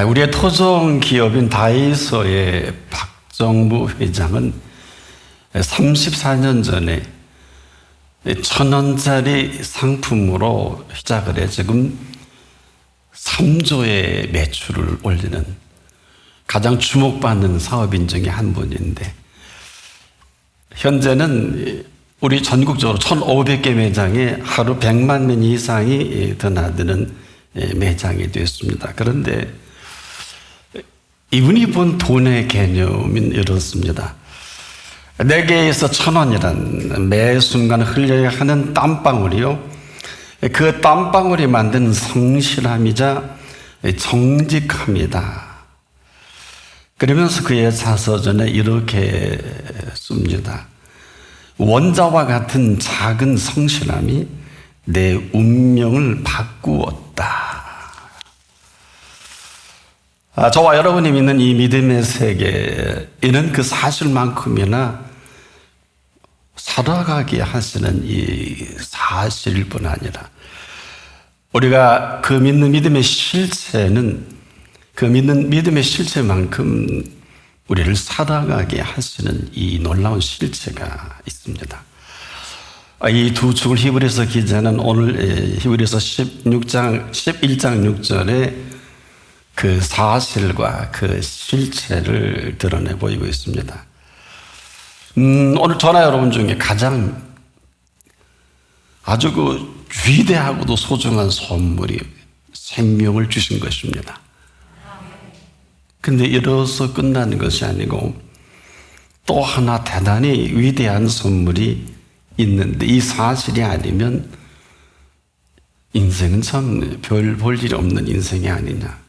우리의 토종 기업인 다이소의 박정무 회장은 34년 전에 1,000원짜리 상품으로 시작을 해 지금 3조의 매출을 올리는 가장 주목받는 사업인 중에 한 분인데, 현재는 우리 전국적으로 1,500개 매장에 하루 100만 명 이상이 드나드는 매장이 됐습니다. 그런데 이분이 본 돈의 개념은 이렇습니다. 내게에서 1,000원이란 매 순간 흘려야 하는 땀방울이요, 그 땀방울이 만든 성실함이자 정직함이다. 그러면서 그의 자서전에 이렇게 씁니다. 원자와 같은 작은 성실함이 내 운명을 바꾸었다. 저와 여러분이 믿는 이 믿음의 세계, 이는 그 사실만큼이나 살아가게 하시는 이 사실일 뿐 아니라, 우리가 그 믿는 믿음의 실체는 그 믿는 믿음의 실체만큼 우리를 살아가게 하시는 이 놀라운 실체가 있습니다. 이 두 축을 히브리서 기자는 오늘 히브리서 11장 6절에 그 사실과 그 실체를 드러내 보이고 있습니다. 오늘 저나 여러분 중에 가장 아주 위대하고도 소중한 선물이 생명을 주신 것입니다. 근데 이로써 끝나는 것이 아니고 또 하나 대단히 위대한 선물이 있는데, 이 사실이 아니면 인생은 참 별 볼 일이 없는 인생이 아니냐.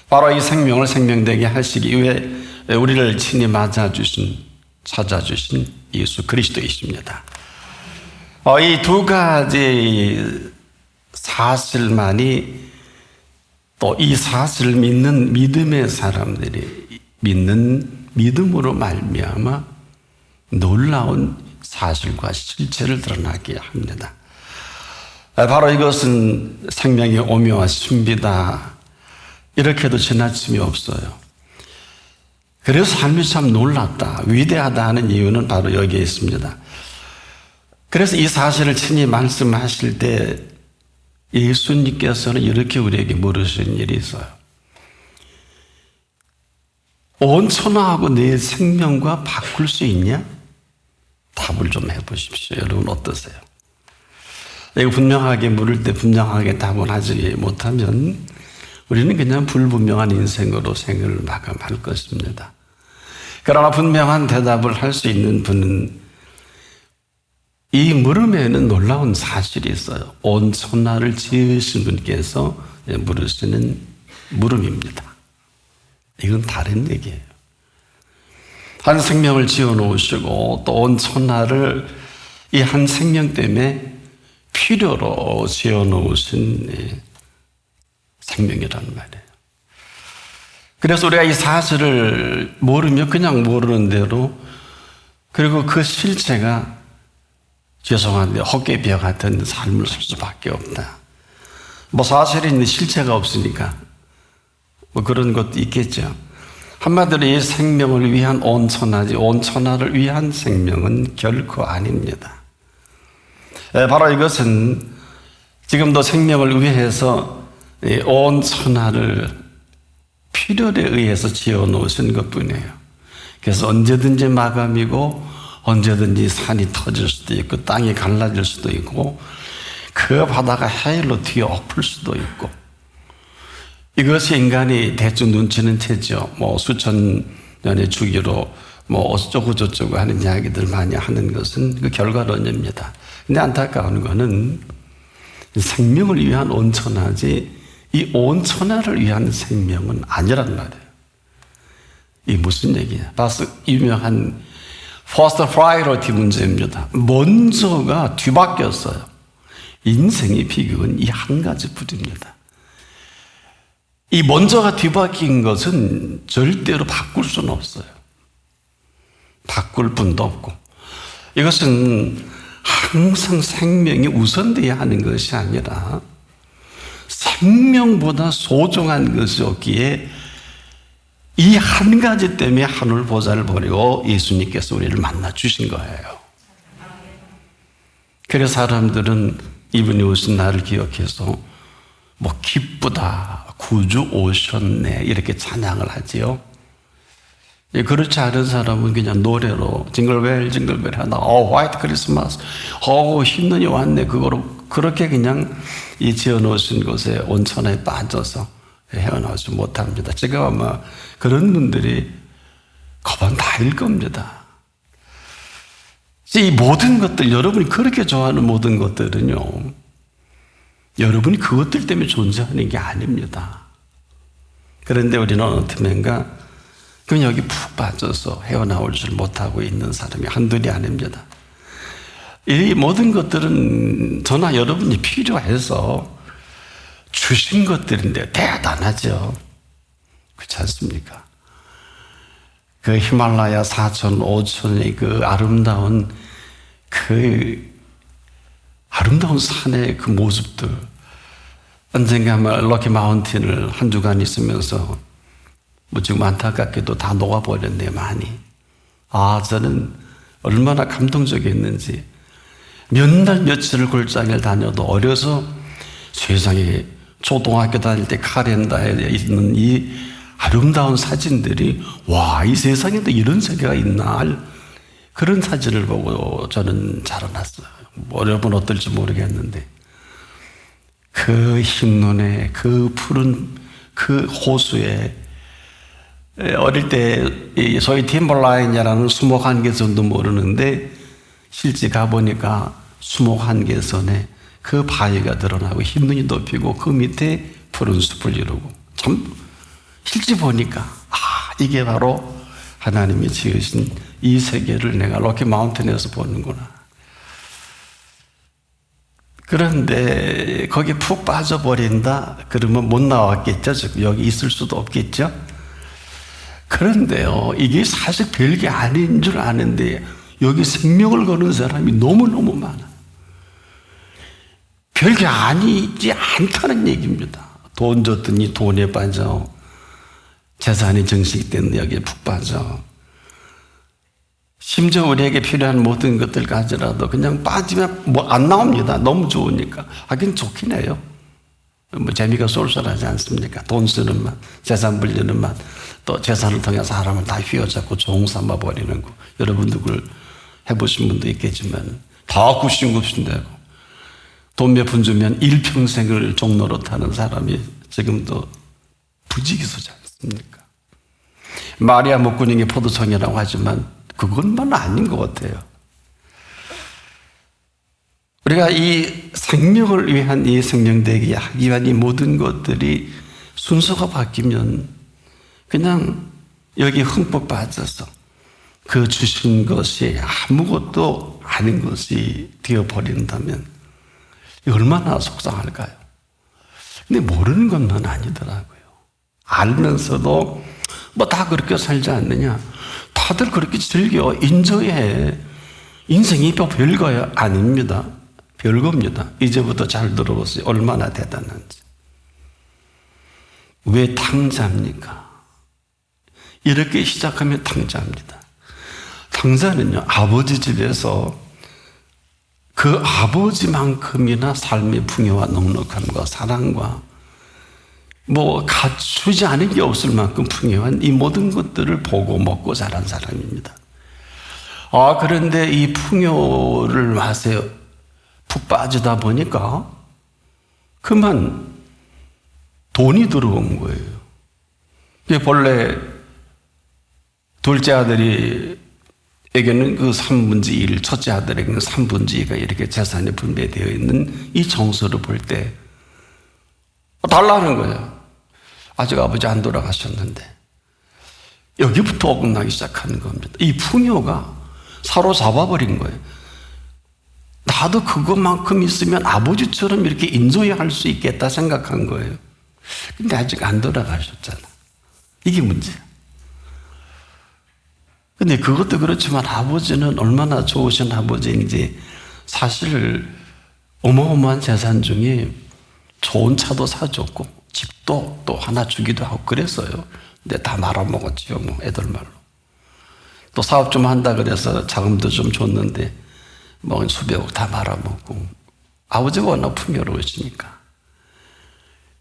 바로 이 생명을 생명되게 하시기 위해 우리를 친히 찾아주신 예수 그리스도이십니다. 이 두 가지 사실만이 또 이 사실을 믿는 믿음의 사람들이 믿는 믿음으로 말미암아 놀라운 사실과 실체를 드러나게 합니다. 바로 이것은 생명의 오묘와 신비다, 이렇게도 지나침이 없어요. 그래서 삶이 참 놀랍다, 위대하다 하는 이유는 바로 여기에 있습니다. 그래서 이 사실을 친히 말씀하실 때 예수님께서는 이렇게 우리에게 물으신 일이 있어요. 온 천하하고 내 생명과 바꿀 수 있냐? 답을 좀 해보십시오. 여러분 어떠세요? 이거 분명하게 물을 때 분명하게 답을 하지 못하면 우리는 그냥 불분명한 인생으로 생을 마감할 것입니다. 그러나 분명한 대답을 할 수 있는 분은, 이 물음에는 놀라운 사실이 있어요. 온 천하를 지으신 분께서 물으시는 물음입니다. 이건 다른 얘기예요. 한 생명을 지어 놓으시고 또 온 천하를 이 한 생명 때문에 필요로 지어 놓으신 생명이라는 말이에요. 그래서 우리가 이 사실을 모르면 그냥 모르는 대로, 그리고 그 실체가 죄송한데 헛개비와 같은 삶을 살 수밖에 없다. 사실이 있는데 실체가 없으니까 그런 것도 있겠죠. 한마디로 이 생명을 위한 온 천하지, 온 천하를 위한 생명은 결코 아닙니다. 바로 이것은 지금도 생명을 위해서 온 천하를 필요에 의해서 지어 놓으신 것뿐이에요. 그래서 언제든지 마감이고 언제든지 산이 터질 수도 있고 땅이 갈라질 수도 있고 그 바다가 해일로 뒤엎을 수도 있고, 이것이 인간이 대충 눈치는 채죠. 수천 년의 주기로 어쩌고 저쩌고 하는 이야기들 많이 하는 것은 그 결과론입니다. 근데 안타까운 거는 생명을 위한 온천하지 이 온천하를 위한 생명은 아니란 말이에요. 이게 무슨 얘기냐? 바로 유명한 퍼스트 프라이어리티 문제입니다. 먼저가 뒤바뀌었어요. 인생의 비극은 이 한 가지뿐입니다. 이 먼저가 뒤바뀐 것은 절대로 바꿀 수는 없어요. 바꿀 분도 없고, 이것은 항상 생명이 우선되어야 하는 것이 아니라 생명보다 소중한 것이 없기에 이 한 가지 때문에 하늘 보좌를 버리고 예수님께서 우리를 만나 주신 거예요. 그래서 사람들은 이분이 오신 나를 기억해서 뭐 기쁘다, 구주 오셨네 이렇게 찬양을 하지요. 그렇지 않은 사람은 그냥 노래로 징글벨 징글벨 하다 화이트 크리스마스 흰눈이 왔네 그거로 그렇게 그냥 이 지어놓으신 곳에 온천에 빠져서 헤어나오지 못합니다. 지금 아마 그런 분들이 거반 다일 겁니다. 이 모든 것들 여러분이 그렇게 좋아하는 모든 것들은요 여러분이 그것들 때문에 존재하는 게 아닙니다. 그런데 우리는 어느 틈엔가 그럼 여기 푹 빠져서 헤어나올 줄 못하고 있는 사람이 한둘이 아닙니다. 이 모든 것들은 저나 여러분이 필요해서 주신 것들인데 대단하죠. 그렇지 않습니까? 그 히말라야 4천, 5천의 그 아름다운 산의 그 모습들 언젠가 럭키 마운틴을 한 주간 있으면서 뭐 지금 안타깝게도 다 녹아버렸네요, 많이. 저는 얼마나 감동적이었는지. 몇 날 며칠을 골짜기를 다녀도 어려서 세상에 초등학교 다닐 때 카렌다에 있는 이 아름다운 사진들이 이 세상에도 이런 세계가 있나 할 그런 사진을 보고 저는 자라났어요. 여러분 어떨지 모르겠는데 그 흰눈에 그 푸른 그 호수에 어릴 때 소위 팀벌라인이라는 수목 한계선도 모르는데 실제 가보니까 수목 한계선에 그 바위가 드러나고 흰눈이 덮이고 그 밑에 푸른 숲을 이루고 참 실제 보니까 이게 바로 하나님이 지으신 이 세계를 내가 럭키 마운틴에서 보는구나. 그런데 거기에 푹 빠져버린다 그러면 못 나왔겠죠. 지금 여기 있을 수도 없겠죠. 그런데요 이게 사실 별게 아닌 줄 아는데 여기 생명을 거는 사람이 너무너무 많아. 별게 아니지 않다는 얘기입니다. 돈 줬더니 돈에 빠져 재산이 정식되는 여기에 푹 빠져 심지어 우리에게 필요한 모든 것들 가지라도 그냥 빠지면 안 나옵니다. 너무 좋으니까. 그건 좋긴 해요. 재미가 쏠쏠하지 않습니까? 돈 쓰는 맛, 재산 불리는 맛, 또 재산을 통해서 사람을 다 휘어잡고 종삼아 버리는 거. 여러분도 그걸 해보신 분도 있겠지만 다 굽신굽신되고 돈 몇 푼 주면 일평생을 종로로 타는 사람이 지금도 부지기수지 않습니까? 마리아 목구멍이 포도청이라고 하지만 그것만 아닌 것 같아요. 우리가 이 생명을 위한 이 생명되기 하기 위한 이 모든 것들이 순서가 바뀌면 그냥 여기 흠뻑 빠져서 그 주신 것이 아무것도 아닌 것이 되어버린다면 얼마나 속상할까요? 근데 모르는 것만 아니더라고요. 알면서도 다 그렇게 살지 않느냐. 다들 그렇게 즐겨 인저해. 인생이 별거야 아닙니다. 별겁니다. 이제부터 잘 들어보세요. 얼마나 대단한지. 왜 탕자입니까? 이렇게 시작하면 탕자입니다. 탕자는요 아버지 집에서 그 아버지만큼이나 삶의 풍요와 넉넉함과 사랑과 갖추지 않은 게 없을 만큼 풍요한 이 모든 것들을 보고 먹고 자란 사람입니다. 그런데 이 풍요를 맛에 푹 빠지다 보니까 그만 돈이 들어온 거예요. 본래 둘째 아들에게는 그 3분의 1, 첫째 아들에게는 3분의 2가 이렇게 재산이 분배되어 있는 이 정서를 볼 때 달라는 거예요. 아직 아버지 안 돌아가셨는데 여기부터 어긋나기 시작하는 겁니다. 이 풍요가 사로잡아버린 거예요. 나도 그것만큼 있으면 아버지처럼 이렇게 인조해할 수 있겠다 생각한 거예요. 근데 아직 안 돌아가셨잖아. 이게 문제야. 근데 그것도 그렇지만 아버지는 얼마나 좋으신 아버지인지 사실 어마어마한 재산 중에 좋은 차도 사줬고 집도 또 하나 주기도 하고 그랬어요. 근데 다 말아먹었지요, 뭐 애들 말로. 또 사업 좀 한다 그래서 자금도 좀 줬는데 뭐 수백억 다 말아먹고 아버지가 워낙 풍요로우시니까.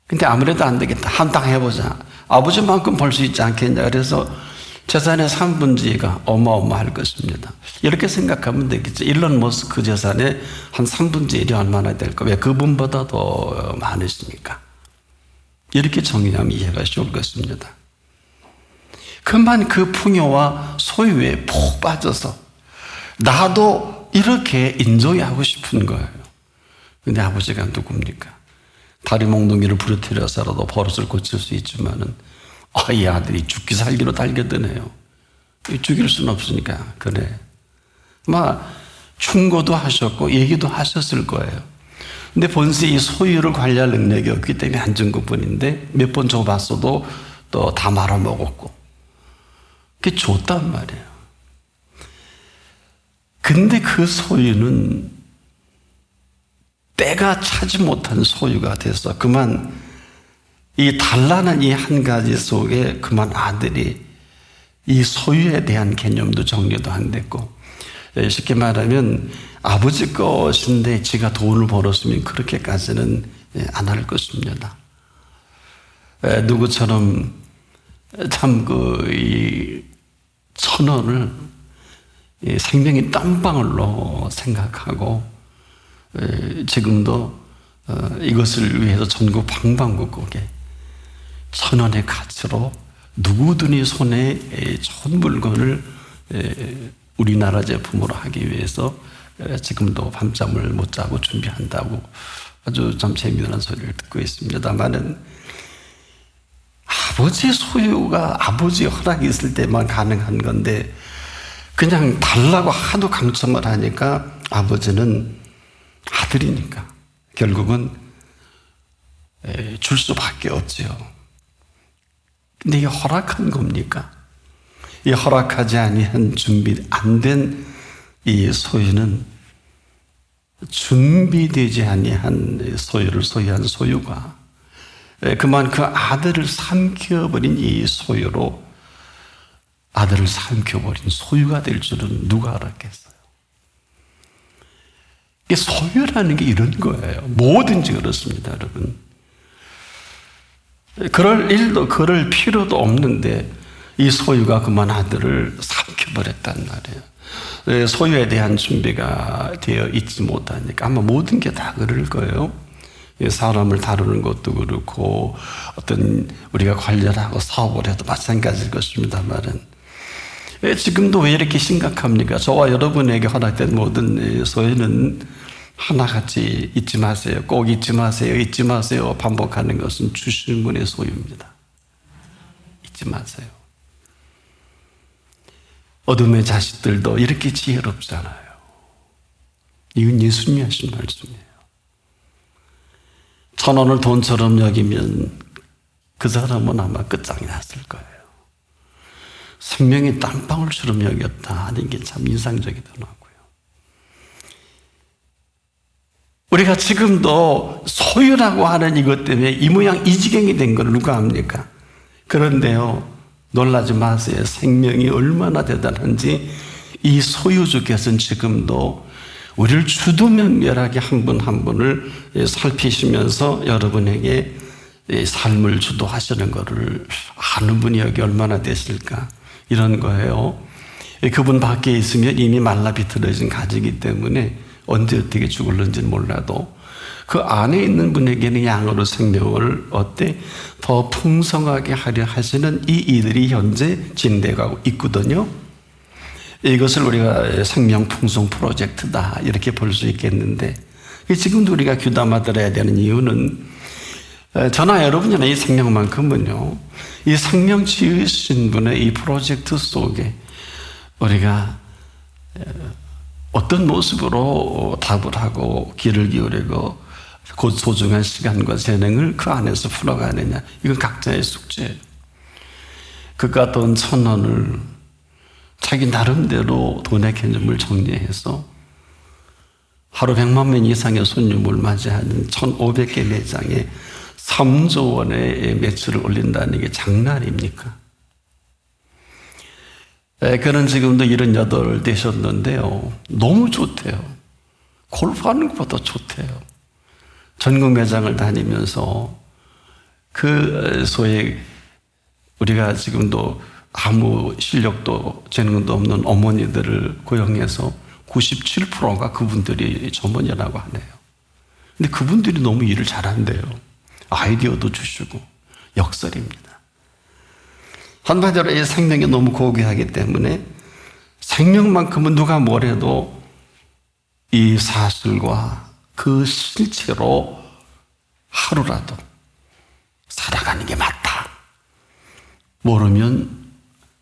근데 아무래도 안 되겠다. 한탕 해보자. 아버지만큼 벌 수 있지 않겠냐. 그래서 재산의 3분의2가 어마어마할 것입니다. 이렇게 생각하면 되겠죠. 일론 머스크 재산의 한 3분의1이 얼마나 될까? 왜 그분보다 더 많으시니까. 이렇게 정의하면 이해가 쉬울 것입니다. 그만 그 풍요와 소유에 푹 빠져서 나도 이렇게 인조이하고 싶은 거예요. 근데 아버지가 누굽니까? 다리 몽둥이를 부러뜨려서라도 버릇을 고칠 수 있지만은 이 아들이 죽기 살기로 달겨드네요. 죽일 수는 없으니까 그래. 막 충고도 하셨고 얘기도 하셨을 거예요. 근데 본세 이 소유를 관리할 능력이 없기 때문에 안 준 것뿐인데 몇 번 줘봤어도 또 다 말아먹었고 그게 줬단 말이에요. 근데 그 소유는 때가 차지 못한 소유가 돼서 그만 이 단란한 이 한 가지 속에 그만 아들이 이 소유에 대한 개념도 정리도 안 됐고 쉽게 말하면 아버지 것인데 지가 돈을 벌었으면 그렇게까지는 안 할 것입니다. 누구처럼 참 이 1,000원을 생명의 땀방울로 생각하고 지금도 이것을 위해서 전국 방방곡곡에 1,000원의 가치로 누구든지 손에 좋은 물건을 우리나라 제품으로 하기 위해서 지금도 밤잠을 못 자고 준비한다고 아주 참 재미난 소리를 듣고 있습니다만은 아버지 소유가 아버지의 허락이 있을 때만 가능한 건데 그냥 달라고 하도 강청을 하니까 아버지는 아들이니까 결국은 줄 수밖에 없지요. 근데 이게 허락한 겁니까? 이 허락하지 아니한 준비 안 된 이 소유는 준비되지 아니한 소유를 소유한 소유가 그만 그 아들을 삼켜버린 이 소유로 아들을 삼켜버린 소유가 될 줄은 누가 알았겠어요? 이게 소유라는 게 이런 거예요. 뭐든지 그렇습니다, 여러분. 그럴 일도 그럴 필요도 없는데 이 소유가 그만 아들을 삼켜버렸단 말이에요. 소유에 대한 준비가 되어 있지 못하니까 아마 모든 게 다 그럴 거예요. 사람을 다루는 것도 그렇고 어떤 우리가 관리를 하고 사업을 해도 마찬가지일 것입니다만은 지금도 왜 이렇게 심각합니까? 저와 여러분에게 허락된 모든 소유는 하나같이 잊지 마세요. 꼭 잊지 마세요. 잊지 마세요. 반복하는 것은 주신 분의 소유입니다. 잊지 마세요. 어둠의 자식들도 이렇게 지혜롭잖아요. 이건 예수님이 하신 말씀이에요. 1,000원을 돈처럼 여기면 그 사람은 아마 끝장이 났을 거예요. 생명의 땀방울처럼 여겼다 하는 게 참 인상적이더라고요. 우리가 지금도 소유라고 하는 이것 때문에 이 모양 이 지경이 된 걸 누가 압니까? 그런데요, 놀라지 마세요. 생명이 얼마나 대단한지 이 소유주께서는 지금도 우리를 주도면밀하게 한 분 한 분을 살피시면서 여러분에게 삶을 주도하시는 것을 아는 분이 여기 얼마나 되실까? 이런 거예요. 그분 밖에 있으면 이미 말라 비틀어진 가지이기 때문에 언제 어떻게 죽을는지는 몰라도 그 안에 있는 분에게는 양으로 생명을 더 풍성하게 하려 하시는 이 이들이 현재 진행되고 있거든요. 이것을 우리가 생명 풍성 프로젝트다 이렇게 볼 수 있겠는데 지금도 우리가 귀담아 들어야 되는 이유는 저나 여러분이나 이 생명만큼은요, 이 생명 지으신 분의 이 프로젝트 속에 우리가 어떤 모습으로 답을 하고 귀를 기울이고 곧 소중한 시간과 재능을 그 안에서 풀어가느냐, 이건 각자의 숙제예요. 그가 돈 1,000원을 자기 나름대로 돈의 개념을 정리해서 하루 100만 명 이상의 손님을 맞이하는 1,500개 매장에 3조 원의 매출을 올린다는 게 장난입니까? 그는 지금도 78 되셨는데요. 너무 좋대요. 골프하는 것보다 좋대요. 전국 매장을 다니면서 그 소위 우리가 지금도 아무 실력도 재능도 없는 어머니들을 고용해서 97%가 그분들이 전문이라고 하네요. 근데 그분들이 너무 일을 잘한대요. 아이디어도 주시고 역설입니다. 한마디로 이 생명이 너무 고귀하기 때문에 생명만큼은 누가 뭐래도 이 사실과 그 실체로 하루라도 살아가는 게 맞다. 모르면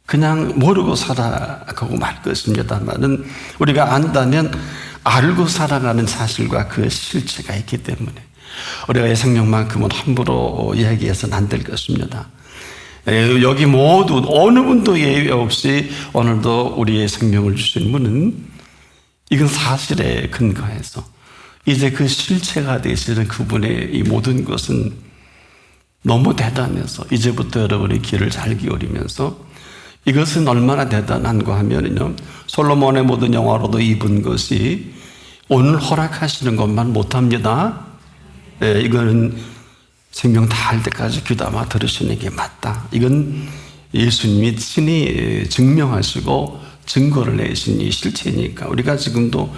그냥 모르고 살아가고 말 것입니다만은 우리가 안다면 알고 살아가는 사실과 그 실체가 있기 때문에 우리가 이 생명만큼은 함부로 이야기해서는 안 될 것입니다. 여기 모두 어느 분도 예외 없이 오늘도 우리의 생명을 주신 분은 이건 사실에 근거해서 이제 그 실체가 되시는 그분의 이 모든 것은 너무 대단해서 이제부터 여러분의 귀를 잘 기울이면서 이것은 얼마나 대단한가 하면요, 솔로몬의 모든 영화로도 입은 것이 오늘 허락하시는 것만 못합니다. 이거는 생명 다할 때까지 귀담아 들으시는 게 맞다. 이건 예수님이 친히 증명하시고 증거를 내신 이 실체니까 우리가 지금도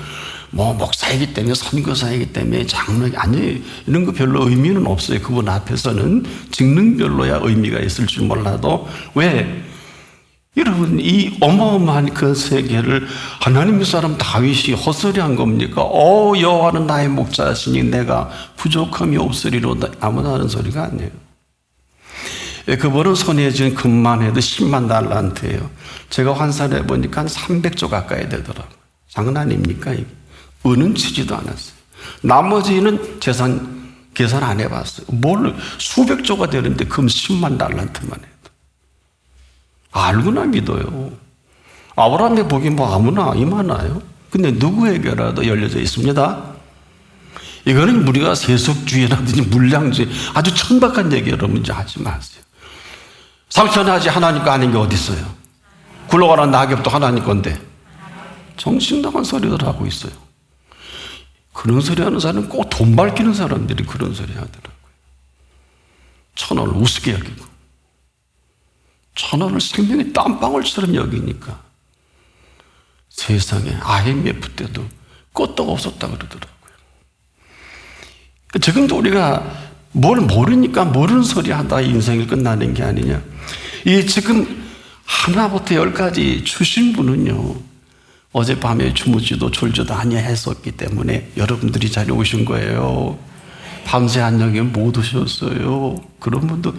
뭐 목사이기 때문에 선교사이기 때문에 장로이 아니 이런 거 별로 의미는 없어요. 그분 앞에서는 직능별로야 의미가 있을 줄 몰라도 왜? 여러분 이 어마어마한 그 세계를 하나님의 사람 다윗이 헛소리한 겁니까? 여호와는 나의 목자시니 내가 부족함이 없으리로다. 아무나 하는 소리가 아니에요. 그분은 손에 쥔 금만 해도 10만 달란트예요. 제가 환산해 보니까 한 300조 가까이 되더라고요. 장난입니까? 이게? 은은 치지도 않았어요. 나머지는 재산 계산 안 해봤어요. 뭘 수백 조가 되는데 금 10만 달란트만 해도. 알고나 믿어요. 아브라함의 복이 뭐 아무나 임하나요? 근데 누구에게라도 열려져 있습니다. 이거는 우리가 세속주의라든지 물량주의 아주 천박한 얘기 여러분 이제 하지 마세요. 상천하지 하나님 거 아닌 게 어디 있어요? 굴러가는 낙엽도 하나님 건데 정신 나간 소리들 하고 있어요. 그런 소리 하는 사람은 꼭 돈 밝히는 사람들이 그런 소리 하더라고요. 천원을 우습게 여기고 천원을 생명의 땀방울처럼 여기니까 세상에 IMF 때도 끄떡 없었다 그러더라고요. 지금도 우리가 뭘 모르니까 모르는 소리 하다 인생이 끝나는 게 아니냐. 이 지금 하나부터 10까지 주신 분은요, 어젯밤에 주무지도 졸지도 아니했었기 때문에 여러분들이 자리에 오신 거예요. 밤새 안녕히 못 오셨어요. 그런 분도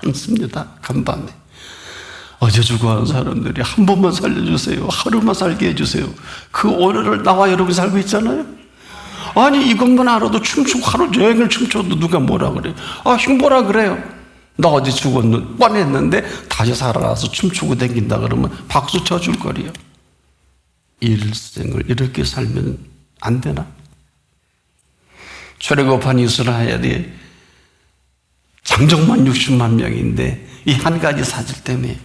많습니다. 간밤에. 어제 죽어가는 사람들이 한 번만 살려주세요. 하루만 살게 해주세요. 그 오늘을 나와 여러분이 살고 있잖아요. 아니 이것만 알아도 춤추고 하루 종일 춤춰도 누가 뭐라 그래요. 흉보라 그래요. 나 어디 죽었는 뻔했는데 다시 살아나서 춤추고 다닌다 그러면 박수 쳐줄 거리요. 일생을 이렇게 살면 안 되나? 출애굽한 이스라엘이 장정만 60만 명인데 이 한 가지 사실 때문에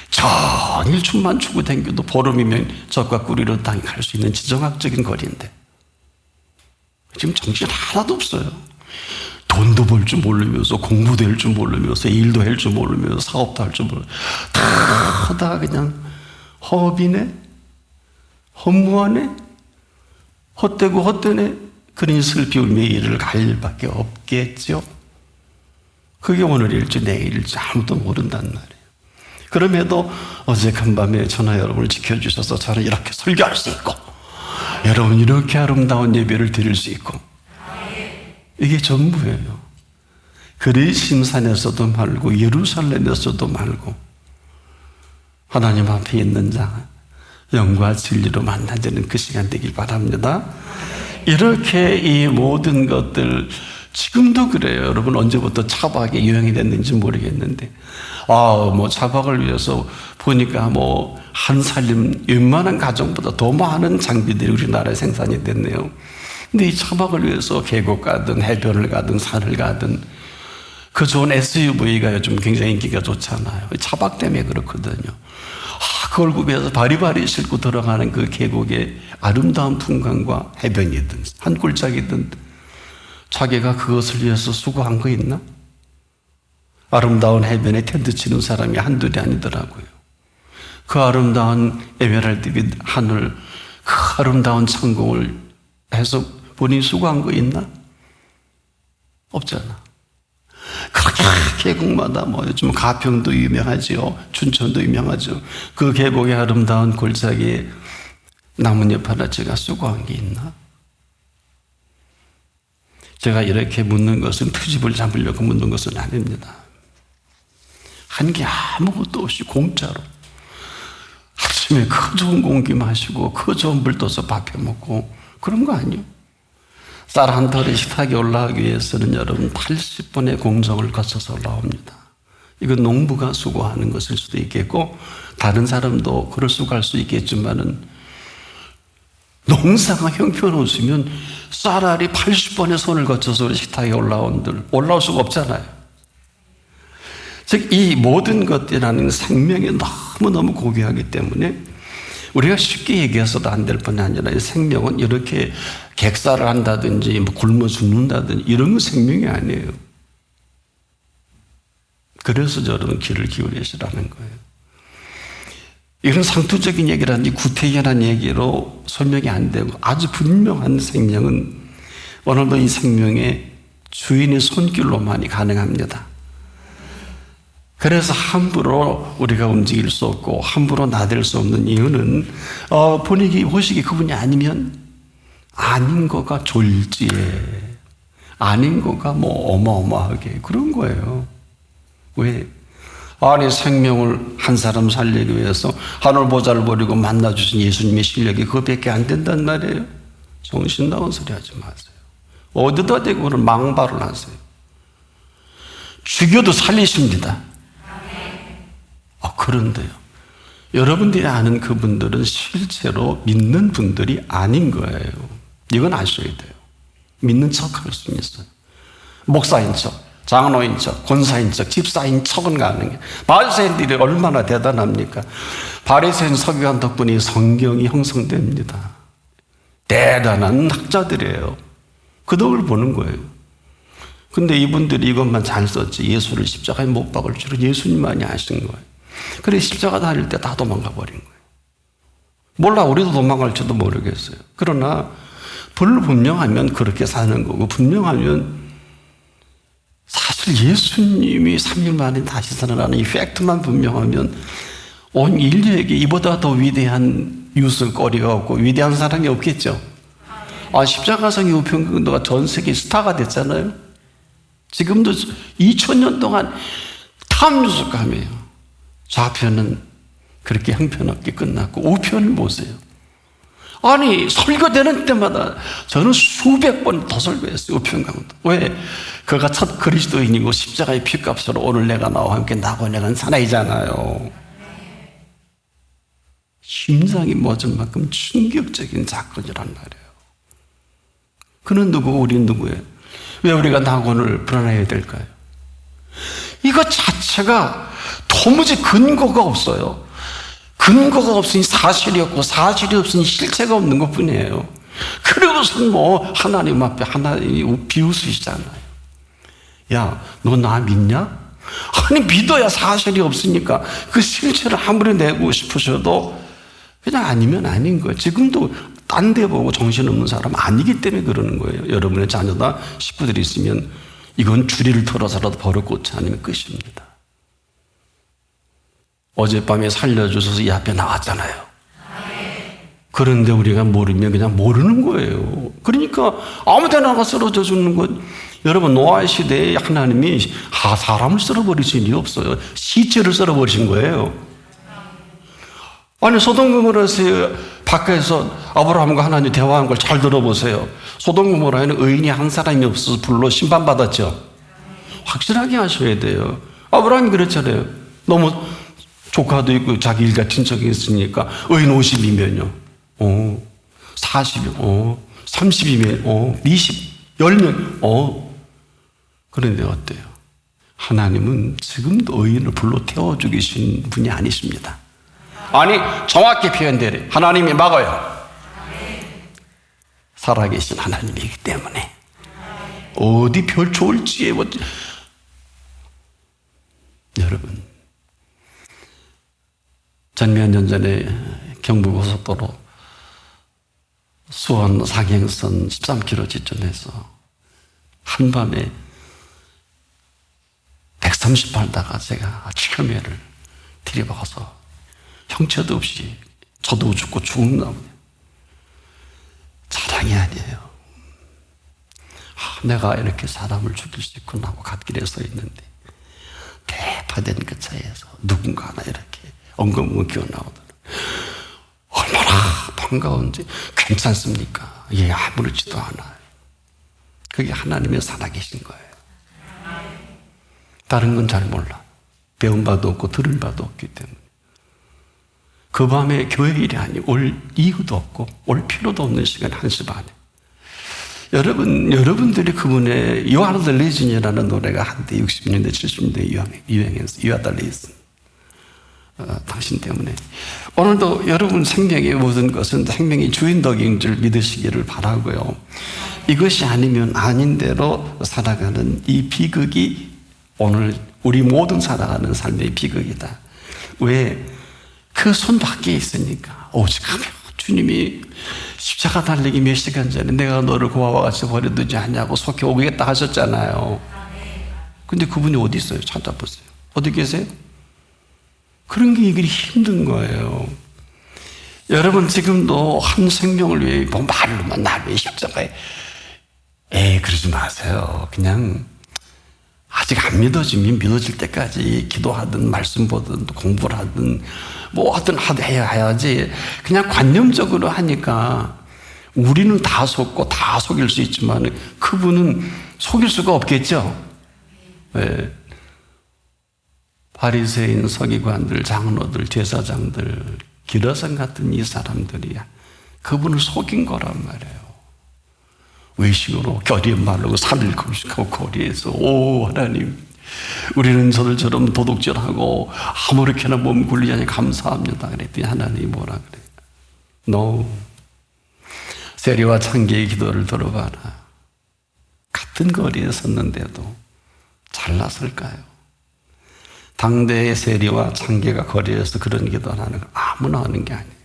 종일 춤만 추고 다녀도 보름이면 적과 꿀이로 땅에 갈 수 있는 지정학적인 거리인데 지금 정신 하나도 없어요. 돈도 벌 줄 모르면서 공부도 할 줄 모르면서 일도 할 줄 모르면서 사업도 할 줄 모르면서 다 하다가 그냥 허비네, 허무하네, 헛되고 헛되네. 그러니 슬피 울며 이를 갈 일밖에 없겠죠. 그게 오늘일지 내일일지 아무도 모른단 말이에요. 그럼에도 어제 간밤에 전화 여러분을 지켜주셔서 저는 이렇게 설교할 수 있고 여러분 이렇게 아름다운 예배를 드릴 수 있고 이게 전부예요. 그리심산에서도 말고 예루살렘에서도 말고 하나님 앞에 있는 자 영과 진리로 만나지는 그 시간 되길 바랍니다. 이렇게 이 모든 것들 지금도 그래요. 여러분 언제부터 차박이 유행이 됐는지 모르겠는데 차박을 위해서 보니까 한 살림 웬만한 가정보다 더 많은 장비들이 우리나라에 생산이 됐네요. 근데 이 차박을 위해서 계곡 가든 해변을 가든 산을 가든 그 좋은 SUV가 요즘 굉장히 인기가 좋잖아요. 차박 때문에 그렇거든요. 그걸 구비해서 바리바리 싣고 들어가는 그 계곡의 아름다운 풍광과 해변이든 한 굴짝이든 자기가 그것을 위해서 수고한 거 있나? 아름다운 해변에 텐트 치는 사람이 한둘이 아니더라고요. 그 아름다운 에메랄드빛 하늘, 그 아름다운 창공을 해서 본인이 수고한 거 있나? 없잖아. 그렇게 계곡마다 요즘 가평도 유명하지요. 춘천도 유명하죠. 그 계곡의 아름다운 골짜기에 나뭇잎 하나쯤가 수고한 게 있나? 제가 이렇게 묻는 것은 트집을 잡으려고 묻는 것은 아닙니다. 한 게 아무것도 없이 공짜로 아침에 그 좋은 공기 마시고 그 좋은 물 떠서 밥 해먹고 그런 거 아니에요. 쌀 한 털에 식탁에 올라가기 위해서는 여러분 80번의 공정을 거쳐서 올라옵니다. 이건 농부가 수고하는 것일 수도 있겠고 다른 사람도 그럴 수고할 수 있겠지만은 농사가 형편없으면 쌀알이 80번의 손을 거쳐서 식탁에 올라올 수가 없잖아요. 즉 이 모든 것이라는 생명이 너무너무 고귀하기 때문에 우리가 쉽게 얘기해서도 안 될 뿐이 아니라 이 생명은 이렇게 객사를 한다든지 굶어 죽는다든지 이런 건 생명이 아니에요. 그래서 저는 귀를 기울이시라는 거예요. 이런 상투적인 얘기라든지 구태연한 얘기로 설명이 안 되고 아주 분명한 생명은 오늘도 이 생명의 주인의 손길로만이 가능합니다. 그래서 함부로 우리가 움직일 수 없고 함부로 나댈 수 없는 이유는 보시기 그분이 아니면 아닌 거가 졸지에 아닌 거가 어마어마하게 그런 거예요. 왜? 아니 생명을 한 사람 살리기 위해서 하늘 보좌를 버리고 만나주신 예수님의 실력이 그거밖에 안 된단 말이에요. 정신 나간 소리 하지 마세요. 어디다 대고 그런 망발을 하세요. 죽여도 살리십니다. 그런데요, 여러분들이 아는 그분들은 실제로 믿는 분들이 아닌 거예요. 이건 아셔야 돼요. 믿는 척 할 수는 있어요. 목사인 척, 장로인 척, 권사인 척, 집사인 척은 가능해요. 바리새인들이 얼마나 대단합니까? 바리새인 서기관 덕분에 성경이 형성됩니다. 대단한 학자들이에요. 그 덕을 보는 거예요. 근데 이분들이 이것만 잘 썼지 예수를 십자가에 못 박을 줄은 예수님만이 아신 거예요. 그래 십자가 다닐 때 다 도망가 버린 거예요. 몰라 우리도 도망갈지도 모르겠어요. 그러나 불분명하면 그렇게 사는 거고 분명하면 사실 예수님이 3일 만에 다시 살아나는 이 팩트만 분명하면 온 인류에게 이보다 더 위대한 뉴스거리가 없고 위대한 사람이 없겠죠. 십자가성의 우편국도가 전 세계 스타가 됐잖아요. 지금도 2000년 동안 탑뉴스감이에요. 좌편은 그렇게 형편없게 끝났고 우편을 보세요. 아니 설교되는 때마다 저는 수백 번 더 설교했어요. 우편 강도. 왜? 그가 첫 그리스도인이고 십자가의 피값으로 오늘 내가 나와 함께 낙원에 사나이잖아요. 심장이 멎을 만큼 충격적인 사건이란 말이에요. 그는 누구고 우리는 누구예요? 왜 우리가 낙원을 불안해야 될까요? 이거 자체가 도무지 근거가 없어요. 근거가 없으니 사실이 없고 사실이 없으니 실체가 없는 것뿐이에요. 그러고선 하나님 앞에 하나님이 비웃으시잖아요. 야, 너 나 믿냐? 아니 믿어야 사실이 없으니까 그 실체를 아무리 내고 싶으셔도 그냥 아니면 아닌 거예요. 지금도 딴 데 보고 정신없는 사람 아니기 때문에 그러는 거예요. 여러분의 자녀나 식구들이 있으면 이건 주리를 털어서라도 버릇고치 않으면 끝입니다. 어젯밤에 살려주셔서 이 앞에 나왔잖아요. 그런데 우리가 모르면 그냥 모르는 거예요. 그러니까 아무 데나 가 쓰러져 죽는 것. 여러분 노아의 시대에 하나님이 사람을 썰어버리신 일이 없어요. 시체를 썰어버리신 거예요. 아니 소돔 고모라에서 밖에서 아브라함과 하나님 대화한 걸 잘 들어보세요. 소돔 고모라에는 의인이 한 사람이 없어서 불로 심판받았죠. 확실하게 하셔야 돼요. 아브라함이 그랬잖아요. 너무 조카도 있고 자기 일가 친척이 있으니까 의인 50이면요. 40이면 30이면 20, 10명. 그런데 어때요? 하나님은 지금도 의인을 불러 태워주고 계신 분이 아니십니다. 아니, 정확히 표현되래. 하나님이 막아요. 살아계신 하나님이기 때문에 어디 별 좋을지에 여러분, 전 몇 년 전에 경부고속도로 수원 상행선 13km 지점에서 한밤에 130발다가 제가 치료매를 들이박아서 형체도 없이 저도 죽고 죽나 보네요. 자랑이 아니에요. 내가 이렇게 사람을 죽일 수 있구나 하고 갓길에 서 있는데 대파된 그 차에서 누군가 하나 이렇게 엉금엉금 기어나오더라고요. 얼마나 반가운지. 괜찮습니까? 예, 아무렇지도 않아요. 그게 하나님의 살아계신 거예요. 다른 건 잘 몰라. 배운 바도 없고 들은 바도 없기 때문에. 그 밤에 교회 일이 아니 올 이유도 없고 올 필요도 없는 시간 1시 반에. 여러분들이 그분의 You are the Legion이라는 노래가 한때 60년대 70년대 유행했어요. You are the Legend. 당신 때문에. 오늘도 여러분 생명의 모든 것은 생명의 주인덕인 줄 믿으시기를 바라고요. 이것이 아니면 아닌 대로 살아가는 이 비극이 오늘 우리 모든 살아가는 삶의 비극이다. 왜? 그 손 밖에 있으니까. 오직하며 주님이 십자가 달리기 몇 시간 전에 내가 너를 고아와 같이 버려두지 않냐고 속히 오겠다 하셨잖아요. 근데 그분이 어디 있어요? 찾아보세요. 어디 계세요? 그런 게 이게 힘든 거예요. 여러분 지금도 한 생명을 위해 말로만 날 위해 십자가에 그러지 마세요. 그냥 아직 안 믿어지면 믿어질 때까지 기도하든 말씀 보든 공부를 하든 뭐 하든 해야지. 그냥 관념적으로 하니까 우리는 다 속고 다 속일 수 있지만 그분은 속일 수가 없겠죠. 네. 바리새인, 서기관들, 장로들, 제사장들, 기라성 같은 이 사람들이 그분을 속인 거란 말이에요. 외식으로 겨리에 말르고 살을 금식하고 거리에서 오 하나님, 우리는 저들처럼 도둑질하고 아무렇게나 몸 굴리자니 감사합니다 그랬더니 하나님이 뭐라 그래요? No. 세리와 창기의 기도를 들어봐라. 같은 거리에 섰는데도 잘났을까요? 당대의 세리와 창기가 거리에서 그런 기도를 하는 거 아무나 하는 게 아니에요.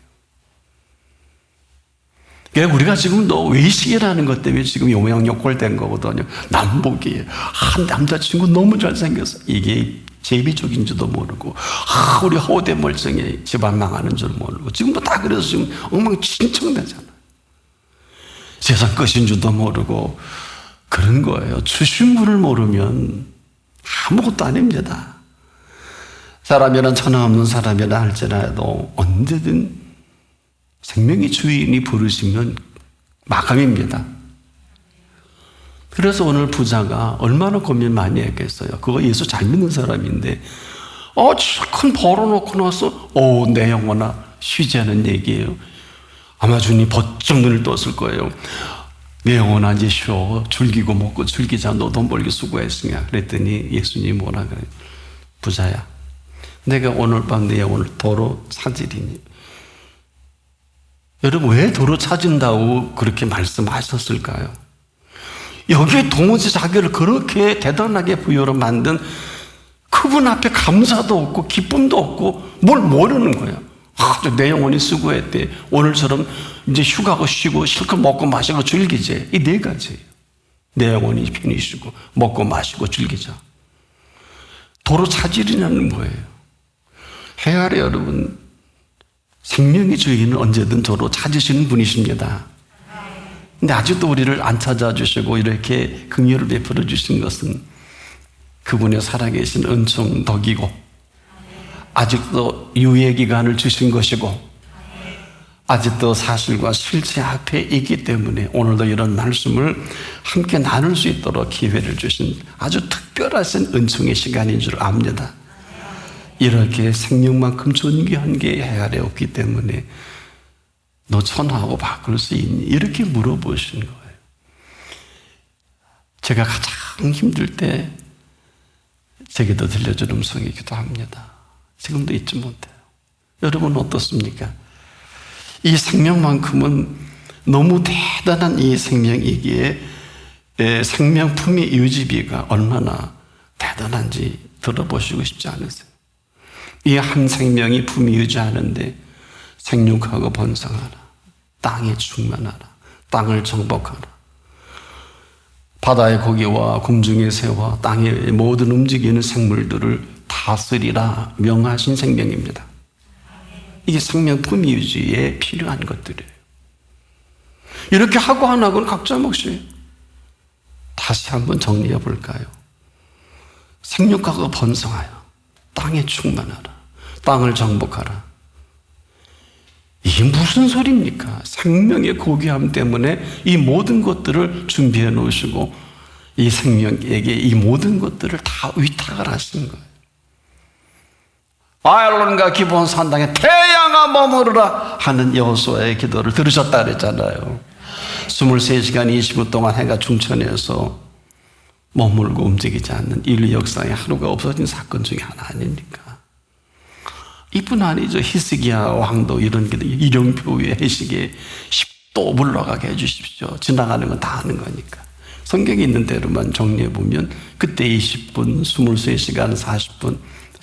우리가 지금 너 외식이라는 것 때문에 지금 요양욕골된 거거든요. 남복이 한 남자친구 너무 잘생겼어. 이게 제비족인지도 모르고 우리 호대 멀쩡해 집안 망하는 줄 모르고 지금도 다 그래서 지금 엉망진창되잖아. 세상 끝인 줄도 모르고 그런 거예요. 주신 분을 모르면 아무것도 아닙니다. 사람이란 천하 없는 사람이라 할지라도 언제든 생명의 주인이 부르시면 마감입니다. 그래서 오늘 부자가 얼마나 고민 많이 했겠어요. 그거 예수 잘 믿는 사람인데 큰 벌어놓고 나서 내 영혼아 쉬지 않은 얘기예요. 아마 주님 번쩍 눈을 떴을 거예요. 내 영혼아 이제 쉬어. 즐기고 먹고 즐기자. 너 돈 벌기 수고했으냐. 그랬더니 예수님이 뭐라 그래요? 부자야, 내가 오늘 밤 내 영혼을 도로 찾으리니. 여러분 왜 도로 찾은다고 그렇게 말씀하셨을까요? 여기에 도무지 자기를 그렇게 대단하게 부여로 만든 그분 앞에 감사도 없고 기쁨도 없고 뭘 모르는 거예요. 내 영혼이 수고했대. 오늘처럼 이제 휴가고 쉬고 실컷 먹고 마시고 즐기지. 이 네 가지예요. 내 영혼이 편히 쉬고 먹고 마시고 즐기자. 도로 찾으리냐는 뭐예요? 헤아려 여러분, 생명의 주인은 언제든 도로 찾으시는 분이십니다. 근데 아직도 우리를 안 찾아주시고 이렇게 긍휼을 베풀어 주신 것은 그분의 살아계신 은총 덕이고 아직도 유예 기간을 주신 것이고 아직도 사실과 실체 앞에 있기 때문에 오늘도 이런 말씀을 함께 나눌 수 있도록 기회를 주신 아주 특별하신 은총의 시간인 줄 압니다. 이렇게 생명만큼 존귀한 게 해아래 없기 때문에 너 천하하고 바꿀 수 있니? 이렇게 물어보신 거예요. 제가 가장 힘들 때 제게도 들려주는 음성이기도 합니다. 지금도 잊지 못해요. 여러분 어떻습니까? 이 생명만큼은 너무 대단한 이 생명이기에 생명품의 유지비가 얼마나 대단한지 들어보시고 싶지 않으세요? 이 한 생명이 품위 유지하는데 생육하고 번성하라, 땅에 충만하라, 땅을 정복하라, 바다의 고기와 공중의 새와 땅의 모든 움직이는 생물들을 다스리라 명하신 생명입니다. 이게 생명 품위 유지에 필요한 것들이에요. 이렇게 하고 안 하고는 각자 몫이 다시 한번 정리해 볼까요? 생육하고 번성하여 땅에 충만하라, 땅을 정복하라. 이게 무슨 소리입니까? 생명의 고귀함 때문에 이 모든 것들을 준비해 놓으시고 이 생명에게 이 모든 것들을 다 위탁을 하신 거예요. 아일론과 기브온 산당에 태양아 머무르라 하는 여호수아의 기도를 들으셨다 그랬잖아요. 23시간 20분 동안 해가 중천에서 머물고 움직이지 않는 인류 역사에 하루가 없어진 사건 중에 하나 아닙니까? 이뿐 아니죠. 히스기야 왕도 이런 게 일용표 위에 해시계 10도 물러가게 해주십시오. 지나가는 건 다 하는 거니까. 성경에 있는 대로만 정리해 보면 그때 20분, 23시간 40분,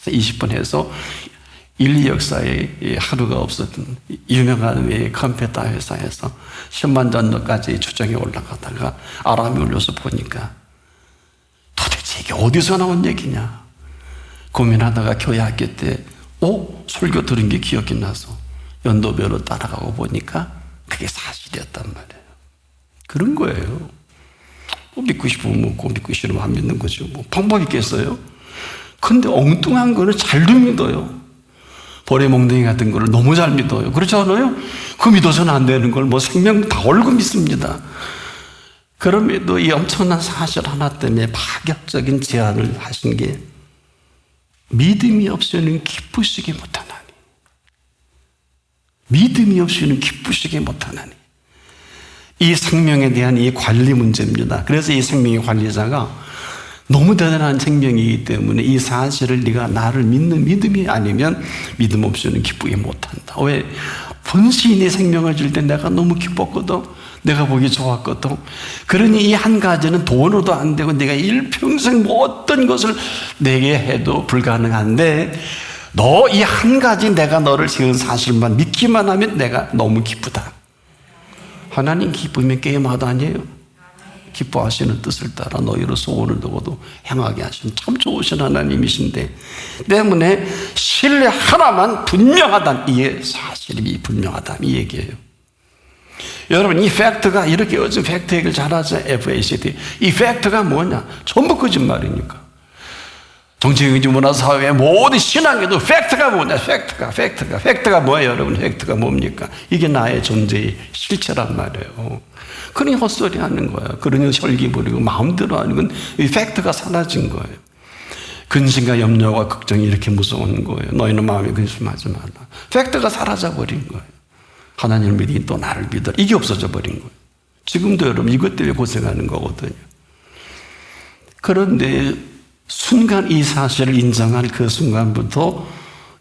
20분 해서 인류 역사에 하루가 없었던 유명한 컴퓨터 회사에서 10만 전도까지 추정이 올라가다가 아람이 울려서 보니까 도대체 이게 어디서 나온 얘기냐 고민하다가 교회 학교 때 설교 들은 게 기억이 나서 연도별로 따라가고 보니까 그게 사실이었단 말이에요. 그런 거예요. 믿고 싶으면 믿고 믿고 싫으면 안 믿는 거죠. 방법이 있겠어요? 근데 엉뚱한 거는 잘도 믿어요. 보레몽둥이 같은 거를 너무 잘 믿어요. 그렇지 않아요? 그 믿어서는 안 되는 걸 생명 다 걸고 믿습니다. 그럼에도 이 엄청난 사실 하나 때문에 파격적인 제안을 하신 게 믿음이 없이는 기쁘시게 못하나니. 믿음이 없이는 기쁘시게 못하나니. 이 생명에 대한 이 관리 문제입니다. 그래서 이 생명의 관리자가 너무 대단한 생명이기 때문에 이 사실을 네가 나를 믿는 믿음이 아니면 믿음 없이는 기쁘게 못한다. 왜? 본시인의 생명을 줄 때 내가 너무 기뻤거든. 내가 보기 좋았거든. 그러니 이 한 가지는 돈으로도 안 되고 내가 일평생 어떤 것을 내게 해도 불가능한데 너 이 한 가지 내가 너를 지은 사실만 믿기만 하면 내가 너무 기쁘다. 하나님 기쁘면 게임하다 아니에요. 기뻐하시는 뜻을 따라 너희로 소원을 두고도 행하게 하시는 참 좋으신 하나님이신데 때문에 신뢰 하나만 분명하다는 이게 사실이 분명하다 이 얘기예요. 여러분 이 팩트가 이렇게 요즘 팩트 얘기를 잘하죠. FACT 이 팩트가 뭐냐? 전부 거짓말이니까. 정치, 경제, 문화, 사회 모든 신앙에도 팩트가 뭐냐? 팩트가 뭐예요? 여러분 팩트가 뭡니까? 이게 나의 존재의 실체란 말이에요. 그러니 헛소리 하는 거야. 그러니 혈기 부리고 마음대로 하는 건 이 팩트가 사라진 거예요. 근심과 염려와 걱정이 이렇게 무서운 거예요. 너희는 마음에 근심하지 말라. 팩트가 사라져 버린 거예요. 하나님을 믿으니 또 나를 믿어라. 이게 없어져 버린 거예요. 지금도 여러분 이것 때문에 고생하는 거거든요. 그런데 순간 이 사실을 인정한 그 순간부터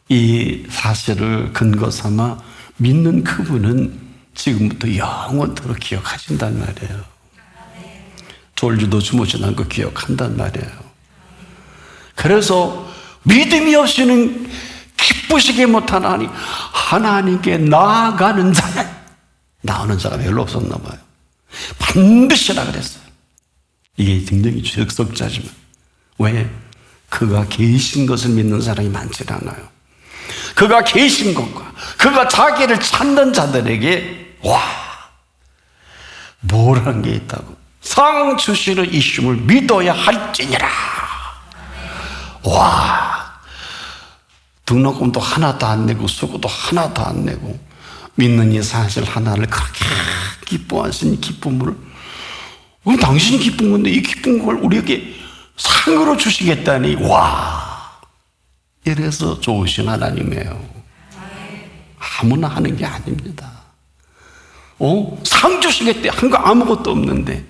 이 사실을 근거 삼아 믿는 그분은 지금부터 영원토록 기억하신단 말이에요. 졸지도 주무지도 않고 기억한단 말이에요. 그래서 믿음이 없이는 기쁘시게 못하나니 하나님께 나아가는 자는 나오는 자가 별로 없었나 봐요. 반드시라 그랬어요. 이게 굉장히 적석자지만 왜? 그가 계신 것을 믿는 사람이 많지 않아요. 그가 계신 것과 그가 자기를 찾는 자들에게 뭘 한 게 있다고? 상 주시는 이심을 믿어야 할지니라. 등록금도 하나도 안 내고 수고도 하나도 안 내고 믿는 이 사실 하나를 그렇게 기뻐하신 기쁨을 당신이 기쁜 건데 이 기쁜 걸 우리에게 상으로 주시겠다니 이래서 좋으신 하나님이에요. 아무나 하는 게 아닙니다. 상 주시겠대 한 거 아무것도 없는데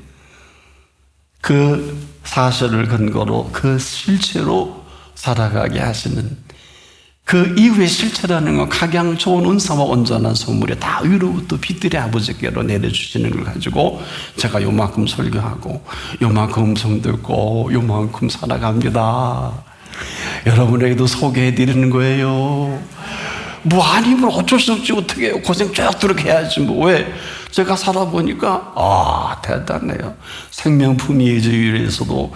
그 사실을 근거로 그 실체로 살아가게 하시는 그 이후의 실체라는 건 각양 좋은 은사와 온전한 선물이 다 위로부터 빛들의 아버지께로 내려주시는 걸 가지고 제가 요만큼 설교하고 요만큼 음성 듣고 요만큼 살아갑니다. 여러분에게도 소개해 드리는 거예요. 뭐 아니면 어쩔 수 없지 어떻게 해요. 고생 쫙 해야지 뭐. 왜? 제가 살아보니까 대단해요. 생명품위 주일에서도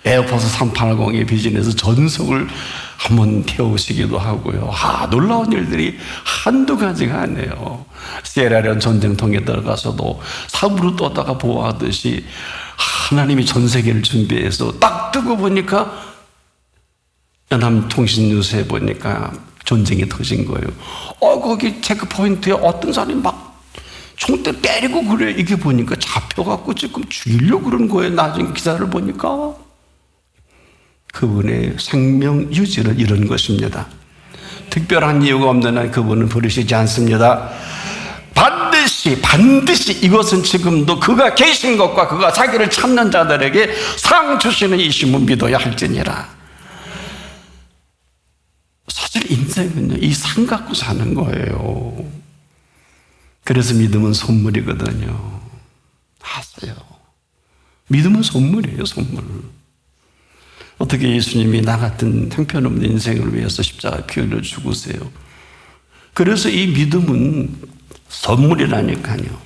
에어포스 380의 비전에서 전석을 한번 태우시기도 하고요. 놀라운 일들이 한두 가지가 아니에요. 시에라레온 전쟁통에 들어가서도 사부로 떠다가 보호하듯이 하나님이 전 세계를 준비해서 딱 뜨고 보니까 연합통신뉴스에 보니까 전쟁이 터진 거예요. 거기 체크포인트에 어떤 사람이 막 총대 때리고 그래. 이게 보니까 잡혀갖고 지금 죽이려고 그러는 거예요. 나중에 기사를 보니까. 그분의 생명 유지를 이룬 것입니다. 특별한 이유가 없는 한 그분은 버리시지 않습니다. 반드시 이것은 지금도 그가 계신 것과 그가 자기를 찾는 자들에게 상 주시는 이심을 믿어야 할지니라. 사실 인생은요, 이 상 갖고 사는 거예요. 그래서 믿음은 선물이거든요. 아세요? 믿음은 선물이에요, 선물. 어떻게 예수님이 나 같은 형편없는 인생을 위해서 십자가 피 흘려 죽으세요. 그래서 이 믿음은 선물이라니까요.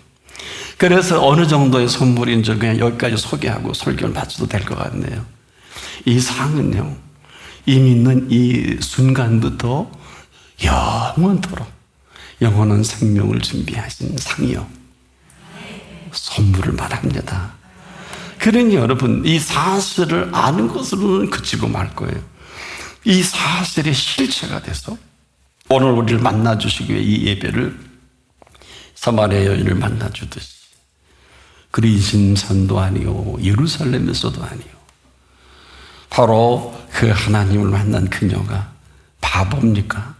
그래서 어느 정도의 선물인지 그냥 여기까지 소개하고 설교를 마쳐도 될 것 같네요. 이 상은요, 이 믿는 이 순간부터 영원토록 영원한 생명을 준비하신 상이요, 선물을 말합니다. 그러니 여러분, 이 사실을 아는 것으로는 그치고 말 거예요. 이 사실의 실체가 돼서 오늘 우리를 만나주시기 위해 이 예배를 사마리아 여인을 만나주듯이 그리심산도 아니요 예루살렘에서도 아니요 바로 그 하나님을 만난 그녀가 바보입니까?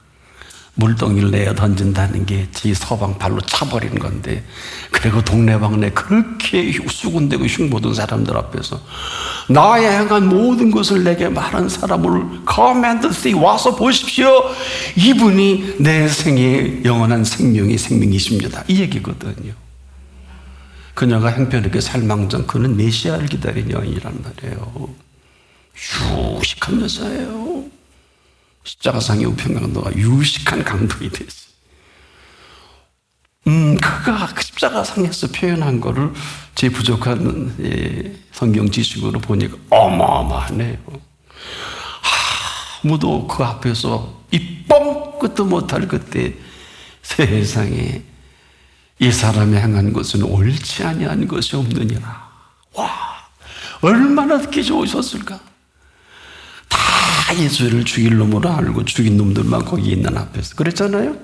물동이를 내어 던진다는 게 제 서방 발로 차버린 건데, 그리고 동네방네 그렇게 수군대고 흉보던 사람들 앞에서 나에 행한 모든 것을 내게 말한 사람을 come and see, 와서 보십시오. 이분이 내 생의 영원한 생명이십니다. 이 얘기거든요. 그녀가 형편없게 살망정 그는 메시아를 기다린 여인이란 말이에요. 유식한 여자예요. 십자가상의 우편강도가 유식한 강도이 됐어요. 그가 십자가상에서 표현한 거를 제 부족한 성경 지식으로 보니까 어마어마하네요. 아무도 그 앞에서 이 뻥끗도 못할 그때 세상에 이 사람이 행한 것은 옳지 아니한 것이 없느니라. 와, 얼마나 듣기 좋으셨을까? 다 예수를 죽일 놈으로 알고 죽인 놈들만 거기 있는 앞에서 그랬잖아요.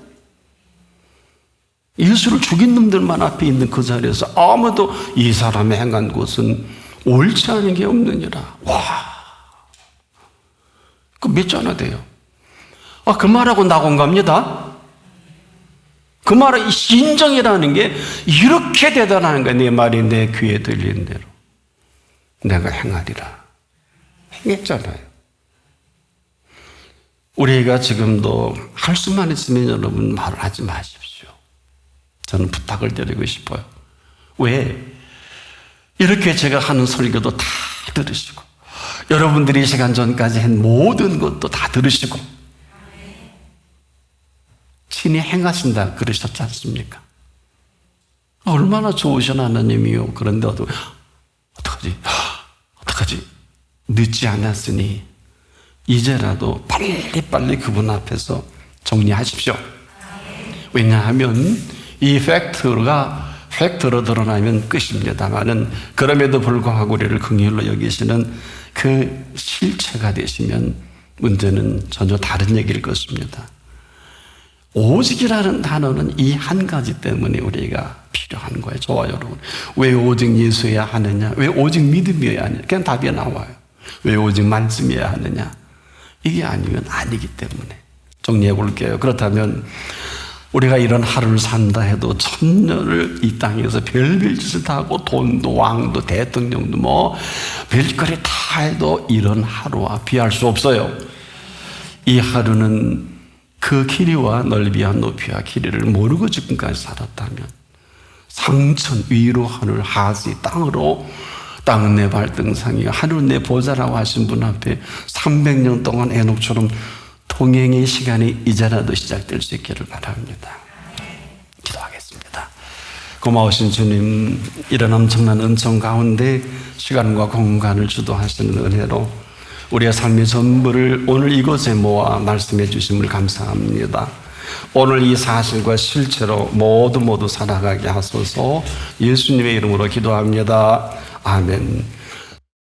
예수를 죽인 놈들만 앞에 있는 그 자리에서 아무도 이 사람이 행한 것은 옳지 않은 게 없느니라. 와, 그 몇 자나 돼요? 그 말하고 낙원 갑니다. 그 말은 신정이라는 게 이렇게 대단한 거야. 내 말이 내 귀에 들리는 대로 내가 행하리라. 행했잖아요. 우리가 지금도 할 수만 있으면 여러분 말을 하지 마십시오. 저는 부탁을 드리고 싶어요. 왜? 이렇게 제가 하는 설교도 다 들으시고 여러분들이 이 시간 전까지 한 모든 것도 다 들으시고 친히 행하신다 그러셨지 않습니까? 얼마나 좋으신 하나님이요. 그런데 어떡하지? 늦지 않았으니 이제라도 빨리 그분 앞에서 정리하십시오. 왜냐하면 이 팩트로 드러나면 끝입니다만은 그럼에도 불구하고 우리를 긍휼로 여기시는 그 실체가 되시면 문제는 전혀 다른 얘기일 것입니다. 오직이라는 단어는 이 한 가지 때문에 우리가 필요한 거예요. 저와 여러분. 왜 오직 예수여야 하느냐? 왜 오직 믿음이어야 하느냐? 그냥 답이 나와요. 왜 오직 말씀이어야 하느냐? 이게 아니면 아니기 때문에 정리해 볼게요. 그렇다면 우리가 이런 하루를 산다 해도 천년을 이 땅에서 별별 짓을 다 하고 돈도 왕도 대통령도 뭐 별거리 다 해도 이런 하루와 비할 수 없어요. 이 하루는 그 길이와 넓이와 높이와 길이를 모르고 지금까지 살았다면 상천 위로 하늘 하지 땅으로 땅은 내 발등상이요 하늘은 내 보좌라고 하신 분 앞에 300년 동안 에녹처럼 통행의 시간이 이제라도 시작될 수 있기를 바랍니다. 기도하겠습니다. 고마우신 주님, 이런 엄청난 은총 가운데 시간과 공간을 주도하시는 은혜로 우리의 삶의 전부를 오늘 이곳에 모아 말씀해 주심을 감사합니다. 오늘 이 사실과 실체로 모두 살아가게 하소서. 예수님의 이름으로 기도합니다. 아멘.